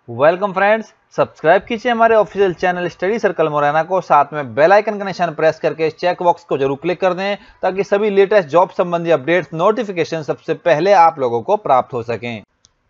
Welcome friends, subscribe कीजिए हमारे official channel study circle Morena को। साथ में बेल आइकन का निशान प्रेस करके इस चेक बॉक्स को जरूर क्लिक कर दें ताकि सभी लेटेस्ट जॉब संबंधी अपडेट्स नोटिफिकेशन सबसे पहले आप लोगों को प्राप्त हो सकें।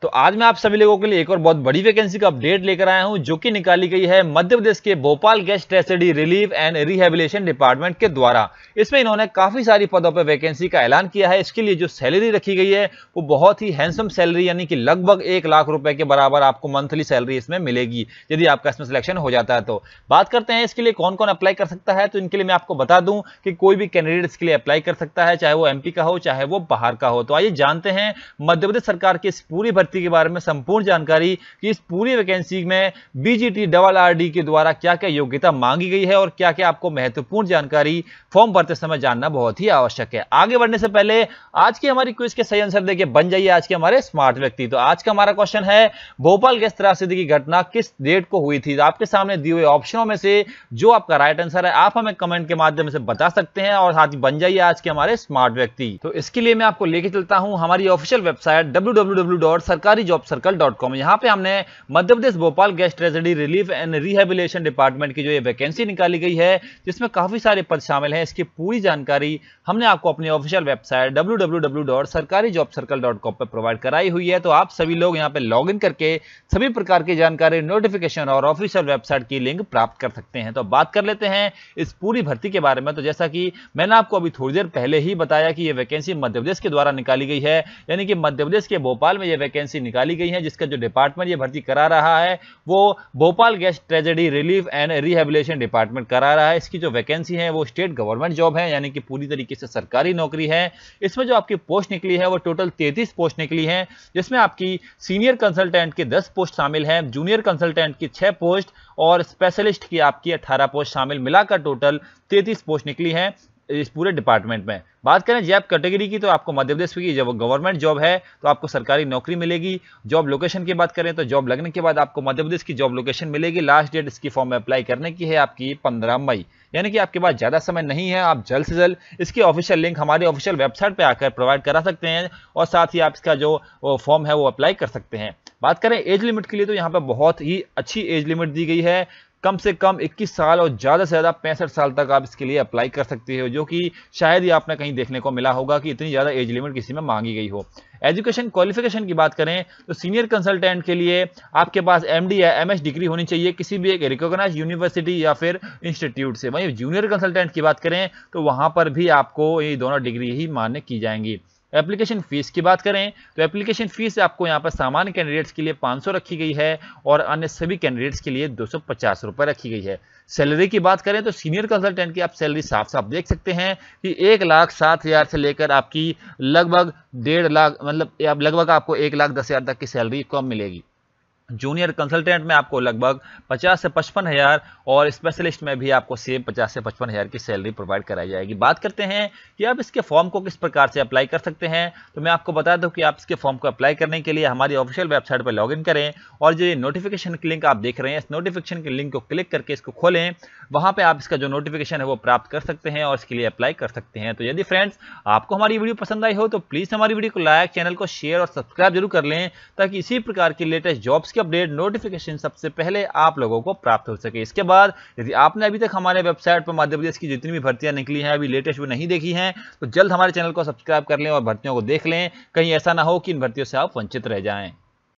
तो आज मैं आप सभी लोगों के लिए एक और बहुत बड़ी वैकेंसी का अपडेट लेकर आया हूं जो कि निकाली गई है मध्य प्रदेश के Bhopal gas tragedy relief and rehabilitation department के द्वारा। इसमें इन्होंने काफी सारी पदों पर वैकेंसी का ऐलान किया है। इसके लिए जो सैलरी रखी गई है वो बहुत ही हैंडसम सैलरी यानी कि लगभग 1 लाख रुपए के बराबर आपको मंथली सैलरी इसमें मिलेगी यदि आपका इसमें सिलेक्शन हो जाता है। तो बात करते हैं इसके लिए कौन कौन अप्लाई कर सकता है। तो इनके लिए मैं आपको बता दूं कि कोई भी कैंडिडेट इसके लिए अप्लाई कर सकता है, चाहे वो एमपी का हो चाहे वो बाहर का हो। तो आइए जानते हैं मध्य प्रदेश सरकार की इस पूरी भर्ती के बारे में संपूर्ण जानकारी कि इस पूरी वैकेंसी में बीजीटी डबल आरडी के द्वारा क्या क्या योग्यता मांगी गई है और क्या क्या आपको महत्वपूर्ण जानकारी फॉर्म भरते समय जानना बहुत ही आवश्यक है। आगे बढ़ने से पहले आज की हमारी क्विज के सही आंसर देके बन जाइए आज के हमारे स्मार्ट व्यक्ति। तो आज का हमारा क्वेश्चन है, भोपाल गैस त्रासदी की घटना किस डेट को हुई थी। आपके सामने दिए हुए ऑप्शनों में से जो आपका राइट आंसर है आप हमें कमेंट के माध्यम से बता सकते हैं और साथ ही बन जाइए आज के हमारे स्मार्ट व्यक्ति। तो इसके लिए मैं आपको लेके चलता हूं हमारी ऑफिशियल वेबसाइट www.sarkarijobcircle.com। यहां पे हमने Madhya Pradesh Bhopal gas tragedy relief and rehabilitation department की जो ये वैकेंसी निकाली गई है जिसमें काफी सारे पद शामिल हैं, इसकी पूरी जानकारी हमने आपको अपनी ऑफिशियल वेबसाइट www.sarkarijobcircle.com पर प्रोवाइड कराई हुई है। तो आप सभी लोग यहां पे लॉगिन करके सभी प्रकार की जानकारी, नोटिफिकेशन और ऑफिशियल वेबसाइट की लिंक प्राप्त कर सकते हैं। तो बात कर लेते हैं इस पूरी भर्ती के बारे में। तो जैसा कि मैंने आपको अभी थोड़ी देर पहले ही बताया कि यह वैकेंसी मध्य प्रदेश के द्वारा निकाली गई है, यानी कि मध्य प्रदेश के भोपाल में यह वैकेंसी निकाली गई है जिसका जो डिपार्टमेंट ये भर्ती करा रहा है वो Bhopal gas tragedy relief and rehabilitation department करा रहा है। इसकी जो वैकेंसी है वो स्टेट गवर्नमेंट जॉब है, यानी कि पूरी तरीके से सरकारी नौकरी है। इसमें जो आपकी पोस्ट निकली है वो टोटल 33 पोस्ट निकली है, जिसमें आपकी सीनियर कंसल्टेंट की 10 पोस्ट शामिल है, जूनियर कंसल्टेंट की 6 पोस्ट और स्पेशलिस्ट की आपकी 18 पोस्ट शामिल, मिलाकर टोटल 33 पोस्ट निकली है इस पूरे डिपार्टमेंट में। बात करें जॉब कैटेगरी की तो आपको मध्य प्रदेश की जब गवर्नमेंट जॉब है तो आपको सरकारी नौकरी मिलेगी। जॉब लोकेशन की बात करें तो जॉब लगने के बाद आपको मध्य प्रदेश की जॉब लोकेशन मिलेगी। लास्ट डेट इसकी फॉर्म में अप्लाई करने की है आपकी 15 मई, यानी कि आपके पास ज्यादा समय नहीं है। आप जल्द से जल्द इसकी ऑफिशियल लिंक हमारी ऑफिशियल वेबसाइट पर आकर प्रोवाइड करा सकते हैं और साथ ही आप इसका जो फॉर्म है वो अप्लाई कर सकते हैं। बात करें एज लिमिट के लिए तो यहाँ पर बहुत ही अच्छी एज लिमिट दी गई है, कम से कम 21 साल और ज्यादा से ज्यादा 65 साल तक आप इसके लिए अप्लाई कर सकते हो, जो कि शायद ही आपने कहीं देखने को मिला होगा कि इतनी ज्यादा एज लिमिट किसी में मांगी गई हो। एजुकेशन क्वालिफिकेशन की बात करें तो सीनियर कंसल्टेंट के लिए आपके पास एमडी या एमएस डिग्री होनी चाहिए किसी भी एक रिकॉग्नाइज्ड यूनिवर्सिटी या फिर इंस्टीट्यूट से। वहीं जूनियर कंसल्टेंट की बात करें तो वहां पर भी आपको ये दोनों डिग्री ही मान्य की जाएंगी। एप्लीकेशन फीस की बात करें तो एप्लीकेशन फीस आपको यहाँ पर सामान्य कैंडिडेट्स के लिए 500 रखी गई है और अन्य सभी कैंडिडेट्स के लिए 250 रुपए रखी गई है। सैलरी की बात करें तो सीनियर कंसल्टेंट की आप सैलरी साफ साफ देख सकते हैं कि 1,07,000 से लेकर आपकी लगभग 1.5 लाख, मतलब लगभग आपको 1,10,000 तक की सैलरी कम मिलेगी। जूनियर कंसल्टेंट में आपको लगभग 50 से 55,000 और स्पेशलिस्ट में भी आपको सेम 50 से 55,000 की सैलरी प्रोवाइड कराई जाएगी। बात करते हैं कि आप इसके फॉर्म को किस प्रकार से अप्लाई कर सकते हैं। तो मैं आपको बता दूं कि आप इसके फॉर्म को अप्लाई करने के लिए हमारी ऑफिशियल वेबसाइट पर लॉगिन करें और जो ये नोटिफिकेशन की लिंक आप देख रहे हैं इस नोटिफिकेशन की लिंक को क्लिक करके इसको खोलें। वहां पर आप इसका जो नोटिफिकेशन है वो प्राप्त कर सकते हैं और इसके लिए अप्लाई कर सकते हैं। तो यदि फ्रेंड्स आपको हमारी वीडियो पसंद आई हो तो प्लीज हमारी वीडियो को लाइक, चैनल को शेयर और सब्सक्राइब जरूर कर लें ताकि इसी प्रकार की लेटेस्ट जॉब्स अपडेट नोटिफिकेशन सबसे पहले आप लोगों को प्राप्त हो सके। इसके बाद यदि आपने अभी तक हमारे वेबसाइट पर मध्य प्रदेश की जितनी भी भर्तियां निकली हैं अभी लेटेस्ट वो नहीं देखी हैं तो जल्द हमारे चैनल को सब्सक्राइब कर लें और भर्तियों को देख लें, कहीं ऐसा ना हो कि इन भर्तियों से आप वंचित रह जाएं।